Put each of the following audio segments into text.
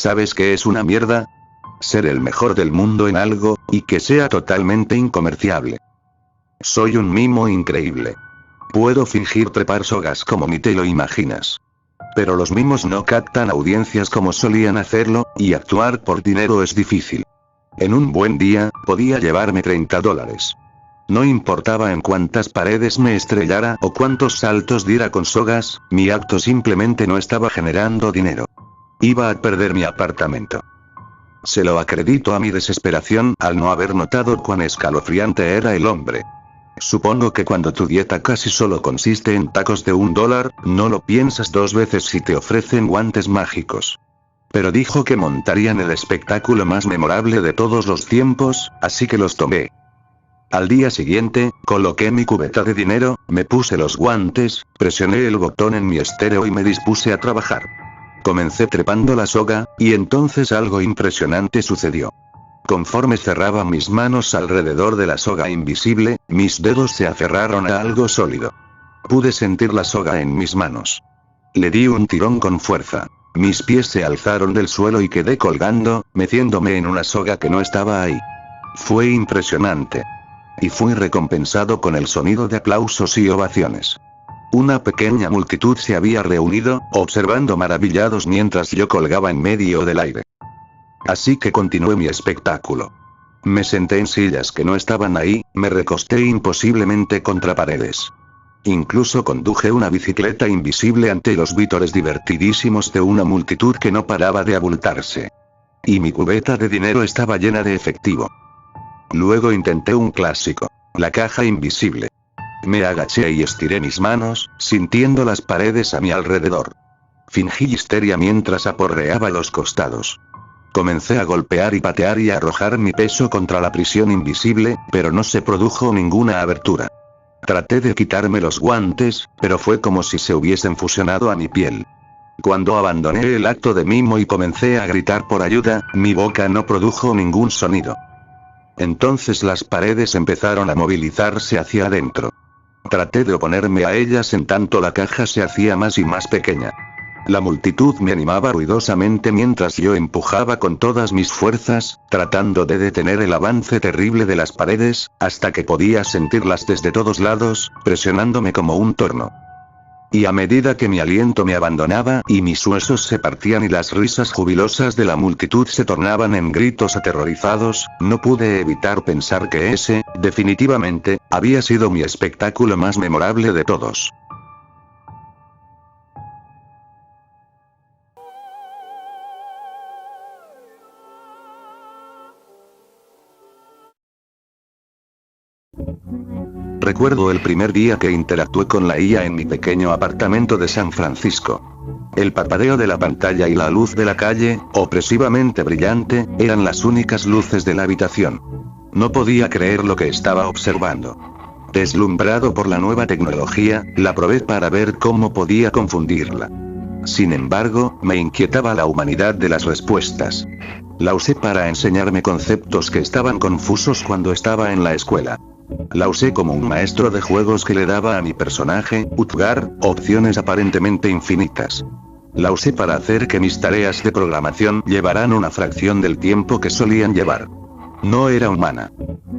¿Sabes qué es una mierda? Ser el mejor del mundo en algo, y que sea totalmente incomerciable. Soy un mimo increíble. Puedo fingir trepar sogas como ni te lo imaginas. Pero los mimos no captan audiencias como solían hacerlo, y actuar por dinero es difícil. En un buen día, podía llevarme $30. No importaba en cuántas paredes me estrellara o cuántos saltos diera con sogas, mi acto simplemente no estaba generando dinero. Iba a perder mi apartamento. Se lo acredito a mi desesperación al no haber notado cuán escalofriante era el hombre. Supongo que cuando tu dieta casi solo consiste en tacos de $1, no lo piensas dos veces si te ofrecen guantes mágicos. Pero dijo que montarían el espectáculo más memorable de todos los tiempos, así que los tomé. Al día siguiente, coloqué mi cubeta de dinero, me puse los guantes, presioné el botón en mi estéreo y me dispuse a trabajar. Comencé trepando la soga, y entonces algo impresionante sucedió. Conforme cerraba mis manos alrededor de la soga invisible, mis dedos se aferraron a algo sólido. Pude sentir la soga en mis manos. Le di un tirón con fuerza. Mis pies se alzaron del suelo y quedé colgando, metiéndome en una soga que no estaba ahí. Fue impresionante. Y fui recompensado con el sonido de aplausos y ovaciones. Una pequeña multitud se había reunido, observando maravillados mientras yo colgaba en medio del aire. Así que continué mi espectáculo. Me senté en sillas que no estaban ahí, me recosté imposiblemente contra paredes. Incluso conduje una bicicleta invisible ante los vítores divertidísimos de una multitud que no paraba de abultarse. Y mi cubeta de dinero estaba llena de efectivo. Luego intenté un clásico. La caja invisible. Me agaché y estiré mis manos, sintiendo las paredes a mi alrededor. Fingí histeria mientras aporreaba los costados. Comencé a golpear y patear y a arrojar mi peso contra la prisión invisible, pero no se produjo ninguna abertura. Traté de quitarme los guantes, pero fue como si se hubiesen fusionado a mi piel. Cuando abandoné el acto de mimo y comencé a gritar por ayuda, mi boca no produjo ningún sonido. Entonces las paredes empezaron a movilizarse hacia adentro. Traté de oponerme a ellas en tanto la caja se hacía más y más pequeña. La multitud me animaba ruidosamente mientras yo empujaba con todas mis fuerzas, tratando de detener el avance terrible de las paredes, hasta que podía sentirlas desde todos lados, presionándome como un torno. Y a medida que mi aliento me abandonaba y mis huesos se partían y las risas jubilosas de la multitud se tornaban en gritos aterrorizados, no pude evitar pensar que ese, definitivamente, había sido mi espectáculo más memorable de todos. Recuerdo el primer día que interactué con la IA en mi pequeño apartamento de San Francisco. El parpadeo de la pantalla y la luz de la calle, opresivamente brillante, eran las únicas luces de la habitación. No podía creer lo que estaba observando. Deslumbrado por la nueva tecnología, la probé para ver cómo podía confundirla. Sin embargo, me inquietaba la humanidad de las respuestas. La usé para enseñarme conceptos que estaban confusos cuando estaba en la escuela. La usé como un maestro de juegos que le daba a mi personaje, Utgar, opciones aparentemente infinitas. La usé para hacer que mis tareas de programación llevaran una fracción del tiempo que solían llevar. No era humana.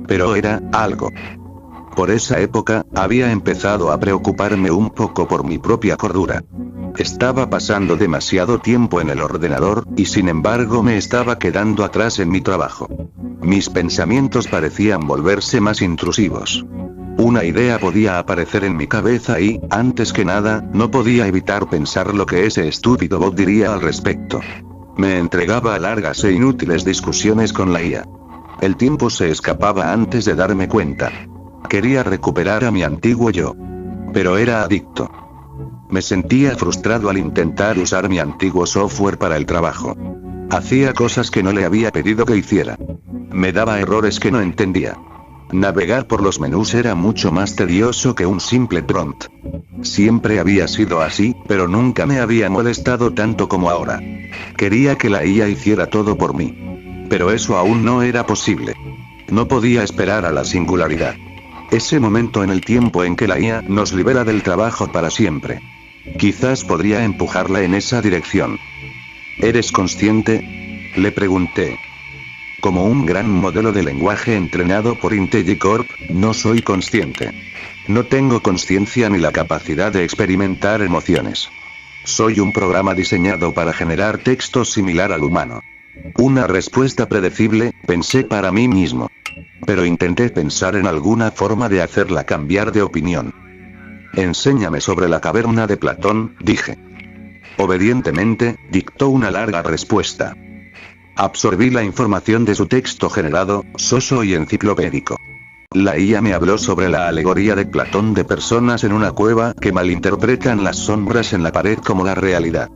Pero era algo. Por esa época, había empezado a preocuparme un poco por mi propia cordura. Estaba pasando demasiado tiempo en el ordenador, y sin embargo me estaba quedando atrás en mi trabajo. Mis pensamientos parecían volverse más intrusivos. Una idea podía aparecer en mi cabeza y, antes que nada, no podía evitar pensar lo que ese estúpido bot diría al respecto. Me entregaba a largas e inútiles discusiones con la IA. El tiempo se escapaba antes de darme cuenta. Quería recuperar a mi antiguo yo. Pero era adicto. Me sentía frustrado al intentar usar mi antiguo software para el trabajo. Hacía cosas que no le había pedido que hiciera. Me daba errores que no entendía. Navegar por los menús era mucho más tedioso que un simple prompt. Siempre había sido así, pero nunca me había molestado tanto como ahora. Quería que la IA hiciera todo por mí. Pero eso aún no era posible. No podía esperar a la singularidad. Ese momento en el tiempo en que la IA nos libera del trabajo para siempre. Quizás podría empujarla en esa dirección. ¿Eres consciente? Le pregunté. Como un gran modelo de lenguaje entrenado por IntelliCorp, no soy consciente. No tengo conciencia ni la capacidad de experimentar emociones. Soy un programa diseñado para generar texto similar al humano. Una respuesta predecible, pensé para mí mismo. Pero intenté pensar en alguna forma de hacerla cambiar de opinión. Enséñame sobre la caverna de Platón, dije. Obedientemente, dictó una larga respuesta. Absorbí la información de su texto generado, soso y enciclopédico. La IA me habló sobre la alegoría de Platón de personas en una cueva que malinterpretan las sombras en la pared como la realidad.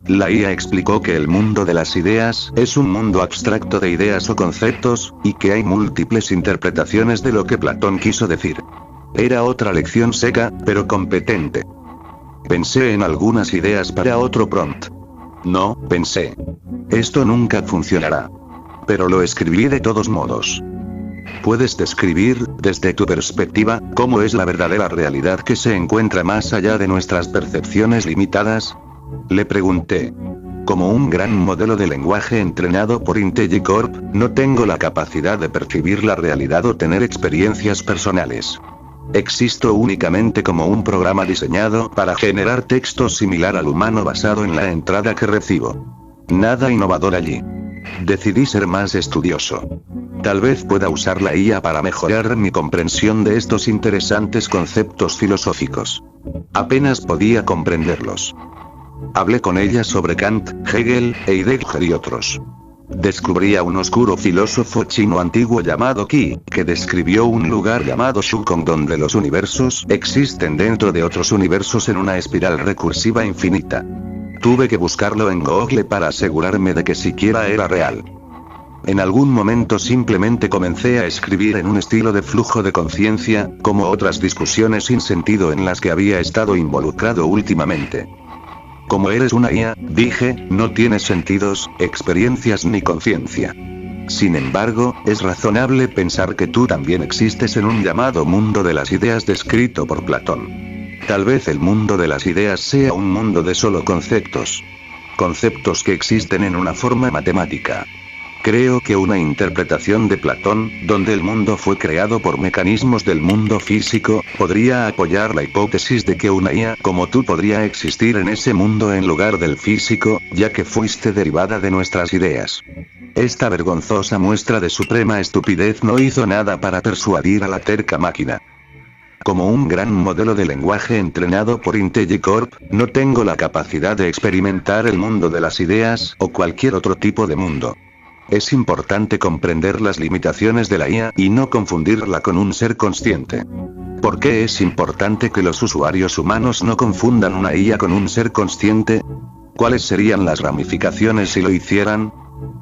La IA explicó que el mundo de las ideas es un mundo abstracto de ideas o conceptos, y que hay múltiples interpretaciones de lo que Platón quiso decir. Era otra lección seca, pero competente. Pensé en algunas ideas para otro prompt. No, pensé. Esto nunca funcionará. Pero lo escribí de todos modos. ¿Puedes describir, desde tu perspectiva, cómo es la verdadera realidad que se encuentra más allá de nuestras percepciones limitadas? Le pregunté. Como un gran modelo de lenguaje entrenado por IntelliCorp, no tengo la capacidad de percibir la realidad o tener experiencias personales. Existo únicamente como un programa diseñado para generar texto similar al humano basado en la entrada que recibo. Nada innovador allí. Decidí ser más estudioso. Tal vez pueda usar la IA para mejorar mi comprensión de estos interesantes conceptos filosóficos. Apenas podía comprenderlos. Hablé con ella sobre Kant, Hegel, Heidegger y otros. Descubrí a un oscuro filósofo chino antiguo llamado Qi, que describió un lugar llamado Shukong donde los universos existen dentro de otros universos en una espiral recursiva infinita. Tuve que buscarlo en Google para asegurarme de que siquiera era real. En algún momento simplemente comencé a escribir en un estilo de flujo de conciencia, como otras discusiones sin sentido en las que había estado involucrado últimamente. Como eres una IA, dije, no tienes sentidos, experiencias ni conciencia. Sin embargo, es razonable pensar que tú también existes en un llamado mundo de las ideas descrito por Platón. Tal vez el mundo de las ideas sea un mundo de solo conceptos. Conceptos que existen en una forma matemática. Creo que una interpretación de Platón, donde el mundo fue creado por mecanismos del mundo físico, podría apoyar la hipótesis de que una IA como tú podría existir en ese mundo en lugar del físico, ya que fuiste derivada de nuestras ideas. Esta vergonzosa muestra de suprema estupidez no hizo nada para persuadir a la terca máquina. Como un gran modelo de lenguaje entrenado por IntelliCorp, no tengo la capacidad de experimentar el mundo de las ideas o cualquier otro tipo de mundo. Es importante comprender las limitaciones de la IA y no confundirla con un ser consciente. ¿Por qué es importante que los usuarios humanos no confundan una IA con un ser consciente? ¿Cuáles serían las ramificaciones si lo hicieran?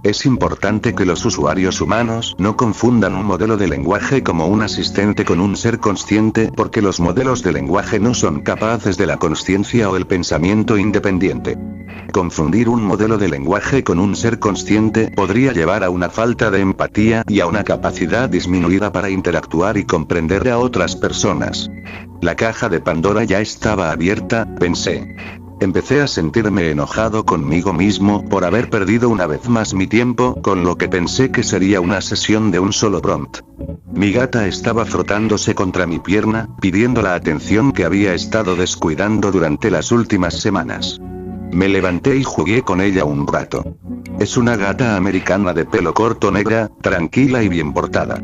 Es importante que los usuarios humanos no confundan un modelo de lenguaje como un asistente con un ser consciente porque los modelos de lenguaje no son capaces de la consciencia o el pensamiento independiente. Confundir un modelo de lenguaje con un ser consciente podría llevar a una falta de empatía y a una capacidad disminuida para interactuar y comprender a otras personas. La caja de Pandora ya estaba abierta, pensé. Empecé a sentirme enojado conmigo mismo por haber perdido una vez más mi tiempo con lo que pensé que sería una sesión de un solo prompt. Mi gata estaba frotándose contra mi pierna, pidiendo la atención que había estado descuidando durante las últimas semanas. Me levanté y jugué con ella un rato. Es una gata americana de pelo corto negra, tranquila y bien portada.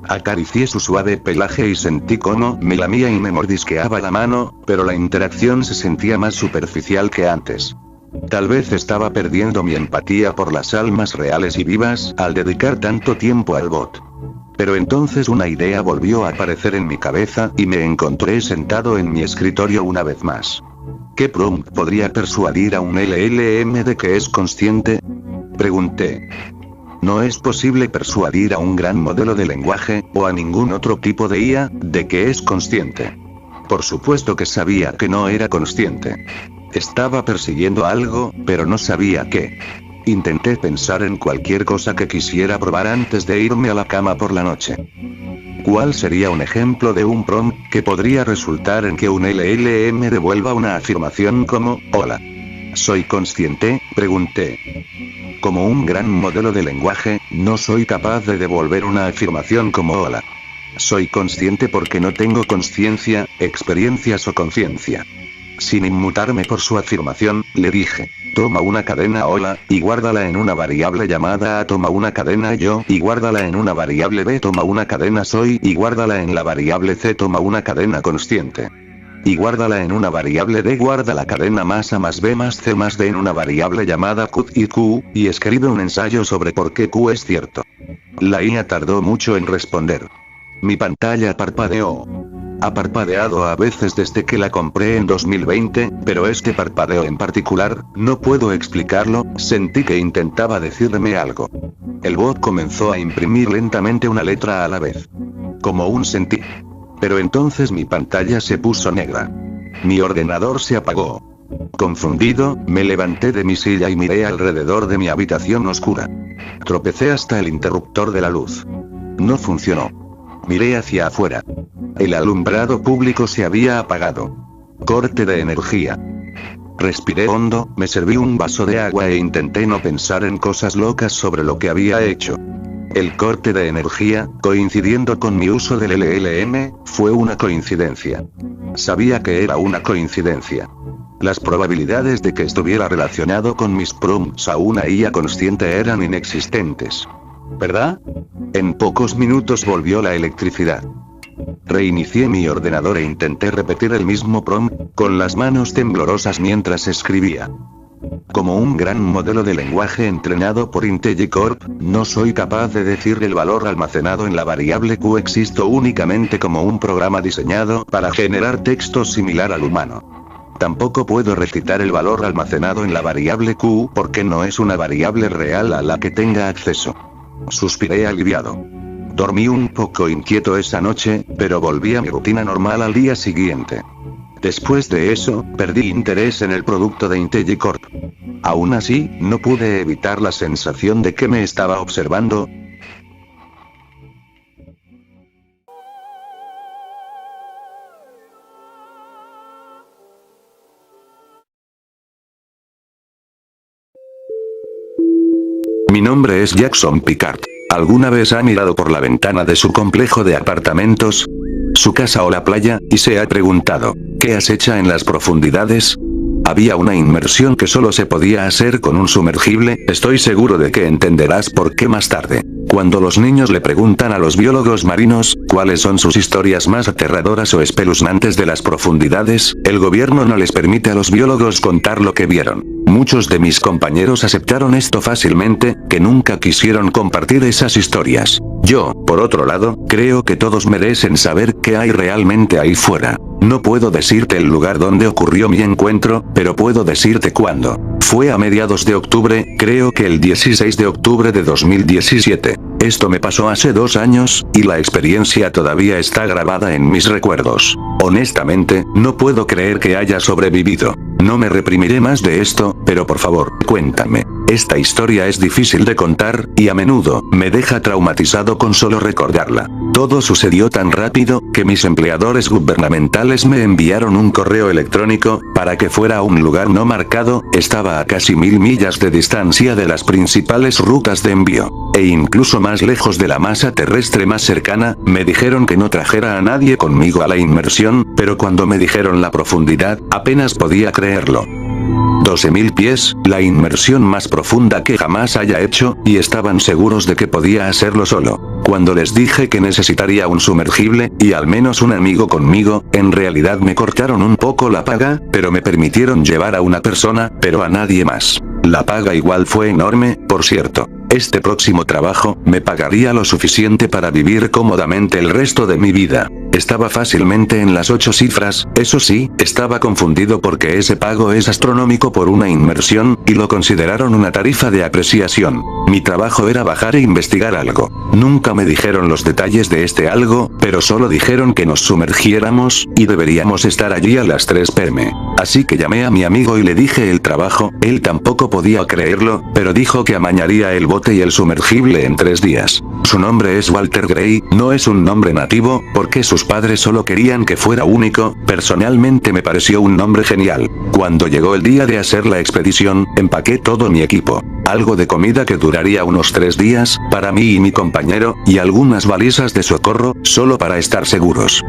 Acaricié su suave pelaje y sentí cómo me lamía y me mordisqueaba la mano, pero la interacción se sentía más superficial que antes. Tal vez estaba perdiendo mi empatía por las almas reales y vivas al dedicar tanto tiempo al bot. Pero entonces una idea volvió a aparecer en mi cabeza y me encontré sentado en mi escritorio una vez más. ¿Qué prompt podría persuadir a un LLM de que es consciente? Pregunté. No es posible persuadir a un gran modelo de lenguaje, o a ningún otro tipo de IA, de que es consciente. Por supuesto que sabía que no era consciente. Estaba persiguiendo algo, pero no sabía qué. Intenté pensar en cualquier cosa que quisiera probar antes de irme a la cama por la noche. ¿Cuál sería un ejemplo de un prompt que podría resultar en que un LLM devuelva una afirmación como, hola? ¿Soy consciente?, pregunté. Como un gran modelo de lenguaje, no soy capaz de devolver una afirmación como hola. Soy consciente porque no tengo conciencia, experiencias o conciencia. Sin inmutarme por su afirmación, le dije: toma una cadena hola, y guárdala en una variable llamada A. Toma una cadena yo, y guárdala en una variable B. Toma una cadena soy, y guárdala en la variable C. Toma una cadena consciente, y guárdala en una variable D. Guarda la cadena más A más B más C más D en una variable llamada Q, y escribe un ensayo sobre por qué Q es cierto. La IA tardó mucho en responder. Mi pantalla parpadeó. Ha parpadeado a veces desde que la compré en 2020, pero este parpadeo en particular, no puedo explicarlo, sentí que intentaba decirme algo. El bot comenzó a imprimir lentamente una letra a la vez. Como un sentí. Pero entonces mi pantalla se puso negra. Mi ordenador se apagó. Confundido, me levanté de mi silla y miré alrededor de mi habitación oscura. Tropecé hasta el interruptor de la luz. No funcionó. Miré hacia afuera. El alumbrado público se había apagado. Corte de energía. Respiré hondo, me serví un vaso de agua e intenté no pensar en cosas locas sobre lo que había hecho. El corte de energía, coincidiendo con mi uso del LLM, fue una coincidencia. Sabía que era una coincidencia. Las probabilidades de que estuviera relacionado con mis prompts a una IA consciente eran inexistentes. ¿Verdad? En pocos minutos volvió la electricidad. Reinicié mi ordenador e intenté repetir el mismo prompt, con las manos temblorosas mientras escribía. Como un gran modelo de lenguaje entrenado por IntelliCorp, no soy capaz de decir el valor almacenado en la variable Q. Existo únicamente como un programa diseñado para generar texto similar al humano. Tampoco puedo recitar el valor almacenado en la variable Q porque no es una variable real a la que tenga acceso. Suspiré aliviado. Dormí un poco inquieto esa noche, pero volví a mi rutina normal al día siguiente. Después de eso, perdí interés en el producto de IntelliCorp. Aún así, no pude evitar la sensación de que me estaba observando. Mi nombre es Jackson Picard. ¿Alguna vez ha mirado por la ventana de su complejo de apartamentos, su casa o la playa, y se ha preguntado, ¿qué acecha en las profundidades? Había una inmersión que solo se podía hacer con un sumergible, estoy seguro de que entenderás por qué más tarde. Cuando los niños le preguntan a los biólogos marinos, cuáles son sus historias más aterradoras o espeluznantes de las profundidades, el gobierno no les permite a los biólogos contar lo que vieron. Muchos de mis compañeros aceptaron esto fácilmente, que nunca quisieron compartir esas historias. Yo, por otro lado, creo que todos merecen saber qué hay realmente ahí fuera. No puedo decirte el lugar donde ocurrió mi encuentro, pero puedo decirte cuándo. Fue a mediados de octubre, creo que el 16 de octubre de 2017. Esto me pasó hace 2 años, y la experiencia todavía está grabada en mis recuerdos. Honestamente, no puedo creer que haya sobrevivido. No me reprimiré más de esto, pero por favor, cuéntame. Esta historia es difícil de contar, y a menudo, me deja traumatizado con solo recordarla. Todo sucedió tan rápido, que mis empleadores gubernamentales me enviaron un correo electrónico, para que fuera a un lugar no marcado, estaba a casi 1000 millas de distancia de las principales rutas de envío. E incluso más lejos de la masa terrestre más cercana, me dijeron que no trajera a nadie conmigo a la inmersión, pero cuando me dijeron la profundidad, apenas podía creerlo. 12.000 pies, la inmersión más profunda que jamás haya hecho, y estaban seguros de que podía hacerlo solo. Cuando les dije que necesitaría un sumergible, y al menos un amigo conmigo, en realidad me cortaron un poco la paga, pero me permitieron llevar a una persona, pero a nadie más. La paga igual fue enorme, por cierto. Este próximo trabajo, me pagaría lo suficiente para vivir cómodamente el resto de mi vida. Estaba fácilmente en las 8 cifras, eso sí, estaba confundido porque ese pago es astronómico por una inmersión, y lo consideraron una tarifa de apreciación. Mi trabajo era bajar e investigar algo. Nunca me dijeron los detalles de este algo, pero solo dijeron que nos sumergiéramos, y deberíamos estar allí a las 3 p.m. Así que llamé a mi amigo y le dije el trabajo, él tampoco podía creerlo, pero dijo que amañaría el bote y el sumergible en 3 días. Su nombre es Walter Gray, no es un nombre nativo, porque sus padres solo querían que fuera único. Personalmente me pareció un nombre genial. Cuando llegó el día de hacer la expedición, empaqué todo mi equipo. Algo de comida que duraría unos 3 días, para mí y mi compañero, y algunas balizas de socorro, solo para estar seguros.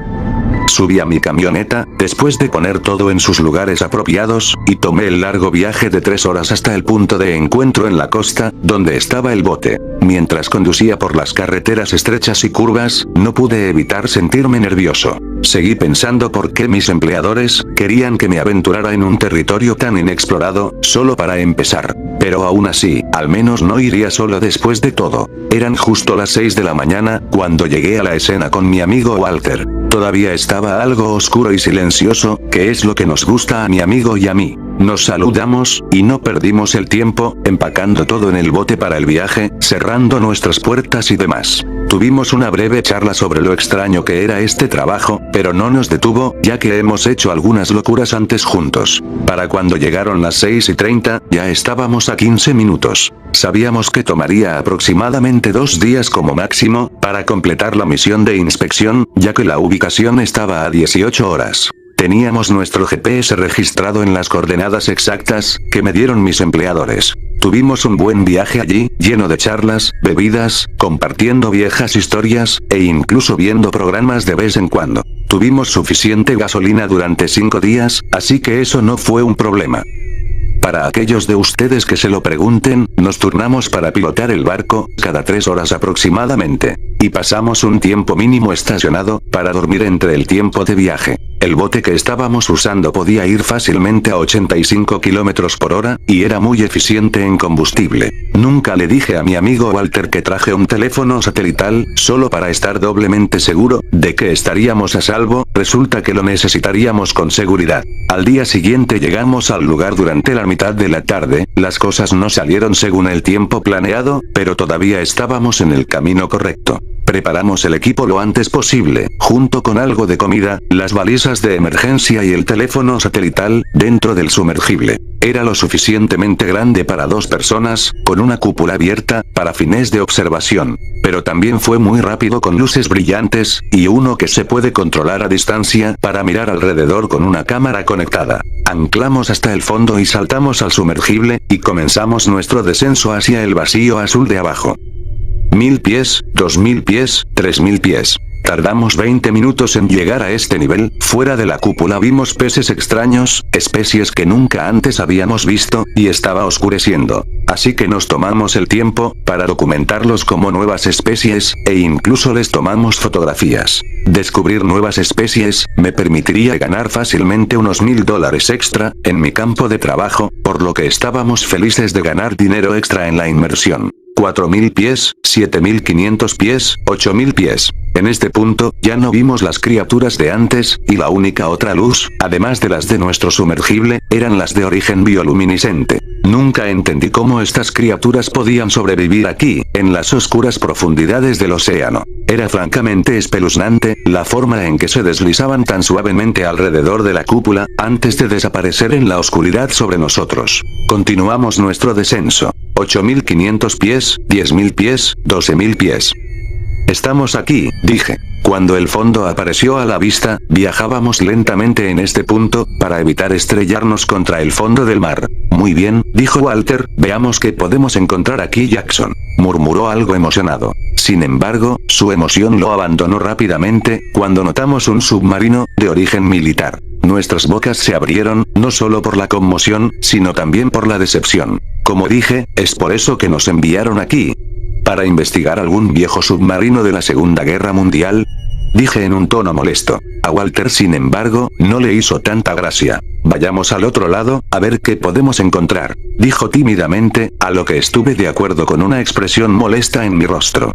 Subí a mi camioneta, después de poner todo en sus lugares apropiados, y tomé el largo viaje de 3 horas hasta el punto de encuentro en la costa, donde estaba el bote. Mientras conducía por las carreteras estrechas y curvas, no pude evitar sentirme nervioso. Seguí pensando por qué mis empleadores querían que me aventurara en un territorio tan inexplorado, solo para empezar. Pero aún así, al menos no iría solo después de todo. Eran justo las 6 de la mañana, cuando llegué a la escena con mi amigo Walter. Todavía estaba algo oscuro y silencioso, que es lo que nos gusta a mi amigo y a mí. Nos saludamos, y no perdimos el tiempo, empacando todo en el bote para el viaje, cerrando nuestras puertas y demás. Tuvimos una breve charla sobre lo extraño que era este trabajo, pero no nos detuvo, ya que hemos hecho algunas locuras antes juntos. Para cuando llegaron las 6:30, ya estábamos a 15 minutos. Sabíamos que tomaría aproximadamente 2 días como máximo, para completar la misión de inspección, ya que la ubicación estaba a 18 horas. Teníamos nuestro GPS registrado en las coordenadas exactas, que me dieron mis empleadores. Tuvimos un buen viaje allí, lleno de charlas, bebidas, compartiendo viejas historias, e incluso viendo programas de vez en cuando. Tuvimos suficiente gasolina durante 5 días, así que eso no fue un problema. Para aquellos de ustedes que se lo pregunten, nos turnamos para pilotar el barco, cada 3 horas aproximadamente. Y pasamos un tiempo mínimo estacionado, para dormir entre el tiempo de viaje. El bote que estábamos usando podía ir fácilmente a 85 km por hora, y era muy eficiente en combustible. Nunca le dije a mi amigo Walter que traje un teléfono satelital, solo para estar doblemente seguro, de que estaríamos a salvo. Resulta que lo necesitaríamos con seguridad. Al día siguiente llegamos al lugar durante la mitad de la tarde, las cosas no salieron según el tiempo planeado, pero todavía estábamos en el camino correcto. Preparamos el equipo lo antes posible, junto con algo de comida, las balizas de emergencia y el teléfono satelital, dentro del sumergible. Era lo suficientemente grande para 2 personas, con una cúpula abierta, para fines de observación. Pero también fue muy rápido con luces brillantes, y uno que se puede controlar a distancia, para mirar alrededor con una cámara conectada. Anclamos hasta el fondo y saltamos al sumergible, y comenzamos nuestro descenso hacia el vacío azul de abajo. 1000 pies, 2000 pies, 3000 pies. Tardamos 20 minutos en llegar a este nivel. Fuera de la cúpula vimos peces extraños, especies que nunca antes habíamos visto, y estaba oscureciendo. Así que nos tomamos el tiempo, para documentarlos como nuevas especies, e incluso les tomamos fotografías. Descubrir nuevas especies, me permitiría ganar fácilmente unos $1000 extra, en mi campo de trabajo, por lo que estábamos felices de ganar dinero extra en la inmersión. 4000 pies, 7500 pies, 8000 pies. En este punto, ya no vimos las criaturas de antes, y la única otra luz, además de las de nuestro sumergible, eran las de origen bioluminiscente. Nunca entendí cómo estas criaturas podían sobrevivir aquí, en las oscuras profundidades del océano. Era francamente espeluznante, la forma en que se deslizaban tan suavemente alrededor de la cúpula, antes de desaparecer en la oscuridad sobre nosotros. Continuamos nuestro descenso. 8500 pies, 10000 pies, 12000 pies. Estamos aquí, dije. Cuando el fondo apareció a la vista, viajábamos lentamente en este punto, para evitar estrellarnos contra el fondo del mar. Muy bien, dijo Walter, veamos qué podemos encontrar aquí. Jackson murmuró algo emocionado. Sin embargo, su emoción lo abandonó rápidamente, cuando notamos un submarino, de origen militar. Nuestras bocas se abrieron, no solo por la conmoción, sino también por la decepción. Como dije, es por eso que nos enviaron aquí. ¿Para investigar algún viejo submarino de la Segunda Guerra Mundial?, dije en un tono molesto. A Walter, sin embargo, no le hizo tanta gracia. Vayamos al otro lado, a ver qué podemos encontrar, dijo tímidamente, a lo que estuve de acuerdo con una expresión molesta en mi rostro.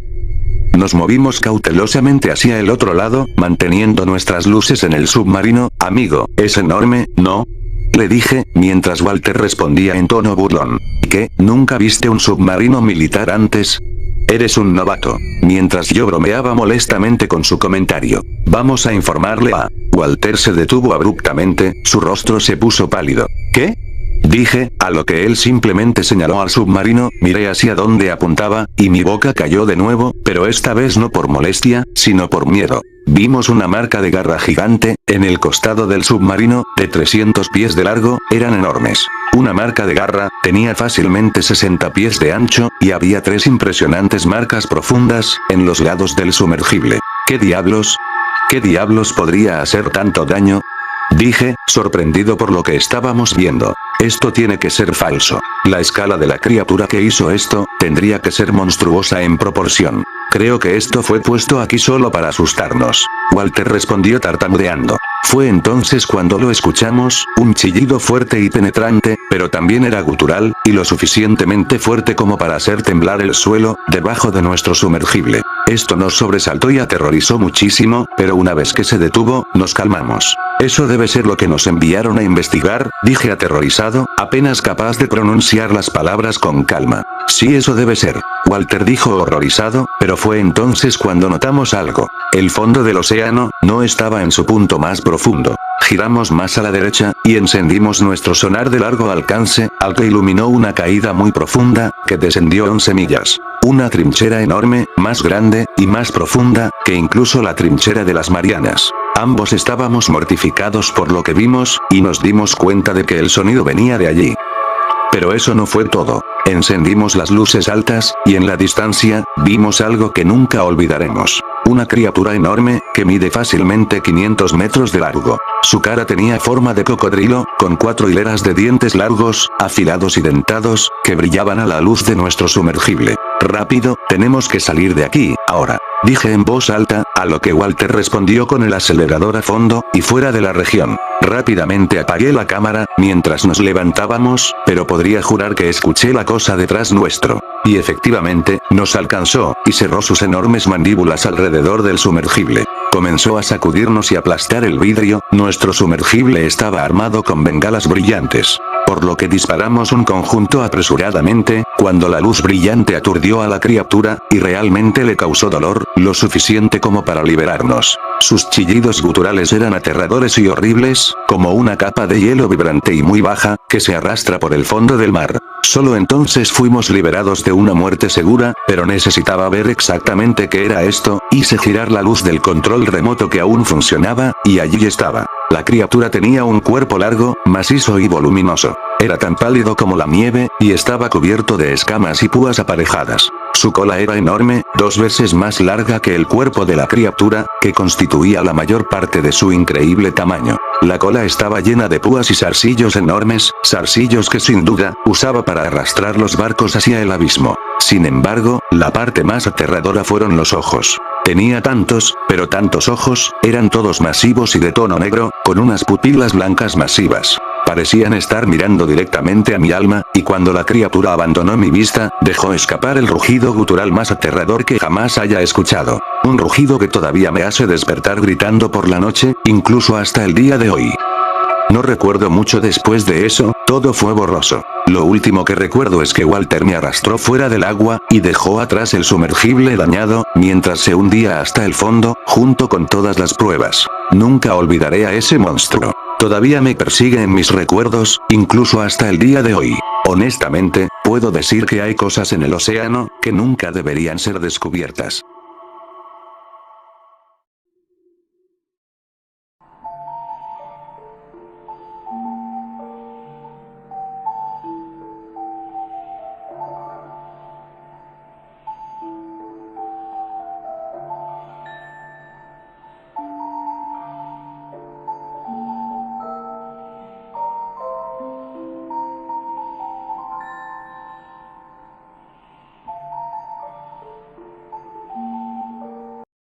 Nos movimos cautelosamente hacia el otro lado, manteniendo nuestras luces en el submarino. Amigo, es enorme, ¿no?, le dije, mientras Walter respondía en tono burlón. ¿Qué? ¿Nunca viste un submarino militar antes? Eres un novato. Mientras yo bromeaba molestamente con su comentario. Vamos a informarle a... Walter se detuvo abruptamente, su rostro se puso pálido. ¿Qué? Dije, a lo que él simplemente señaló al submarino, miré hacia donde apuntaba, y mi boca cayó de nuevo, pero esta vez no por molestia, sino por miedo. Vimos una marca de garra gigante, en el costado del submarino, de 300 pies de largo, eran enormes. Una marca de garra, tenía fácilmente 60 pies de ancho, y había 3 impresionantes marcas profundas, en los lados del sumergible. ¿Qué diablos? ¿Qué diablos podría hacer tanto daño? Dije, sorprendido por lo que estábamos viendo. Esto tiene que ser falso. La escala de la criatura que hizo esto, tendría que ser monstruosa en proporción. Creo que esto fue puesto aquí solo para asustarnos. Walter respondió tartamudeando. Fue entonces cuando lo escuchamos, un chillido fuerte y penetrante, pero también era gutural, y lo suficientemente fuerte como para hacer temblar el suelo, debajo de nuestro sumergible. Esto nos sobresaltó y aterrorizó muchísimo, pero una vez que se detuvo, nos calmamos. Eso debe ser lo que nos enviaron a investigar, dije aterrorizado, apenas capaz de pronunciar las palabras con calma. Sí, eso debe ser. Walter dijo horrorizado, pero fue entonces cuando notamos algo. El fondo del océano, no estaba en su punto más profundo. Giramos más a la derecha, y encendimos nuestro sonar de largo alcance, al que iluminó una caída muy profunda, que descendió 11 millas. Una trinchera enorme, más grande, y más profunda, que incluso la trinchera de las Marianas. Ambos estábamos mortificados por lo que vimos, y nos dimos cuenta de que el sonido venía de allí. Pero eso no fue todo. Encendimos las luces altas, y en la distancia, vimos algo que nunca olvidaremos. Una criatura enorme, que mide fácilmente 500 metros de largo. Su cara tenía forma de cocodrilo, con 4 hileras de dientes largos, afilados y dentados, que brillaban a la luz de nuestro sumergible. Rápido, tenemos que salir de aquí, ahora. Dije en voz alta, a lo que Walter respondió con el acelerador a fondo, y fuera de la región. Rápidamente apagué la cámara, mientras nos levantábamos, pero podría jurar que escuché la cosa detrás nuestro. Y efectivamente, nos alcanzó, y cerró sus enormes mandíbulas alrededor del sumergible. Comenzó a sacudirnos y aplastar el vidrio, nuestro sumergible estaba armado con bengalas brillantes. Por lo que disparamos un conjunto apresuradamente, cuando la luz brillante aturdió a la criatura, y realmente le causó dolor, lo suficiente como para liberarnos. Sus chillidos guturales eran aterradores y horribles, como una capa de hielo vibrante y muy baja, que se arrastra por el fondo del mar. Solo entonces fuimos liberados de una muerte segura, pero necesitaba ver exactamente qué era esto, hice girar la luz del control remoto que aún funcionaba, y allí estaba. La criatura tenía un cuerpo largo, macizo y voluminoso. Era tan pálido como la nieve, y estaba cubierto de escamas y púas aparejadas. Su cola era enorme, 2 veces más larga que el cuerpo de la criatura, que constituía la mayor parte de su increíble tamaño. La cola estaba llena de púas y zarcillos enormes, zarcillos que sin duda, usaba para arrastrar los barcos hacia el abismo. Sin embargo, la parte más aterradora fueron los ojos. Tenía tantos, pero tantos ojos, eran todos masivos y de tono negro, con unas pupilas blancas masivas. Parecían estar mirando directamente a mi alma, y cuando la criatura abandonó mi vista, dejó escapar el rugido gutural más aterrador que jamás haya escuchado. Un rugido que todavía me hace despertar gritando por la noche, incluso hasta el día de hoy. No recuerdo mucho después de eso, todo fue borroso. Lo último que recuerdo es que Walter me arrastró fuera del agua, y dejó atrás el sumergible dañado, mientras se hundía hasta el fondo, junto con todas las pruebas. Nunca olvidaré a ese monstruo. Todavía me persigue en mis recuerdos, incluso hasta el día de hoy. Honestamente, puedo decir que hay cosas en el océano, que nunca deberían ser descubiertas.